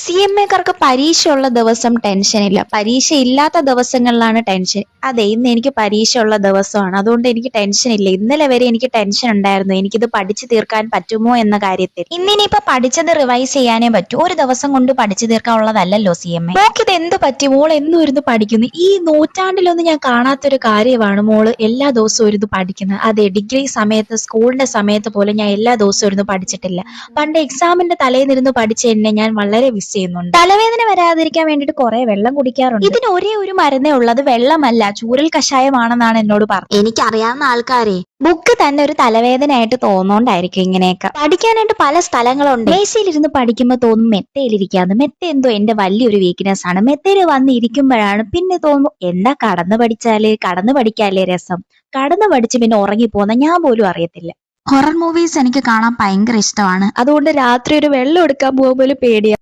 CMAക്കാർക്ക് പരീക്ഷയുള്ള ദിവസം ടെൻഷനില്ല. പരീക്ഷ ഇല്ലാത്ത ദിവസങ്ങളിലാണ് ടെൻഷൻ. അതെ, ഇന്ന് എനിക്ക് പരീക്ഷയുള്ള ദിവസമാണ്. അതുകൊണ്ട് എനിക്ക് ടെൻഷനില്ല. ഇന്നലെ വരെ എനിക്ക് ടെൻഷൻ ഉണ്ടായിരുന്നു. എനിക്കിത് പഠിച്ചു തീർക്കാൻ പറ്റുമോ എന്ന കാര്യത്തിൽ. ഇന്നിനിയിപ്പോ പഠിച്ചത് റിവൈസ് ചെയ്യാനേ പറ്റൂ. ഒരു ദിവസം കൊണ്ട് പഠിച്ചു തീർക്കാനുള്ളതല്ലല്ലോ CMA. മോക്കിത് എന്ത് പറ്റി? മോൾ എന്നും ഇരുന്ന് പഠിക്കുന്നു. ഈ നൂറ്റാണ്ടിലൊന്നും ഞാൻ കാണാത്തൊരു കാര്യമാണ് മോള് എല്ലാ ദിവസവും ഇരുന്ന് പഠിക്കുന്നത്. അതെ, ഡിഗ്രി സമയത്ത് സ്കൂളിന്റെ സമയത്ത് പോലും ഞാൻ എല്ലാ ദിവസവും ഇരുന്ന് പഠിച്ചിട്ടില്ല. പണ്ട് എക്സാമിന്റെ തലേന്നിരുന്ന് പഠിച്ച എന്നെ ഞാൻ വളരെ മിസ് ചെയ്യുന്നുണ്ട്. തലവേദന വരാതിരിക്കാൻ വേണ്ടിട്ട് കുറെ വെള്ളം കുടിക്കാറുണ്ട്. ഇതിന് ഒരേ ഒരു മരുന്നേ ഉള്ളത്, വെള്ളമല്ല, ചൂരൽ കഷായമാണെന്നാണ് എന്നോട് പറഞ്ഞത്. എനിക്കറിയാവുന്ന ആൾക്കാരെ ബുക്ക് തന്നെ ഒരു തലവേദനയായിട്ട് തോന്നോണ്ടായിരിക്കും ഇങ്ങനെയൊക്കെ. പഠിക്കാനായിട്ട് പല സ്ഥലങ്ങളുണ്ട്. മേശയിലിരുന്ന് പഠിക്കുമ്പോൾ തോന്നും മെത്തയിലിരിക്കാന്ന്. മെത്ത എന്തോ എന്റെ വലിയൊരു വീക്ക്നെസ് ആണ്. മെത്തയിൽ വന്നിരിക്കുമ്പോഴാണ് പിന്നെ തോന്നുന്നു എന്താ കടന്നു പഠിക്കാല്ലേ രസം. കടന്നു പഠിച്ച് പിന്നെ ഉറങ്ങിപ്പോന്ന ഞാൻ പോലും അറിയത്തില്ല. ഹൊറർ മൂവീസ് എനിക്ക് കാണാൻ ഭയങ്കര ഇഷ്ടമാണ്. അതുകൊണ്ട് രാത്രി ഒരു വെള്ളം എടുക്കാൻ പോകാൻ പോലും പേടിയാണ്.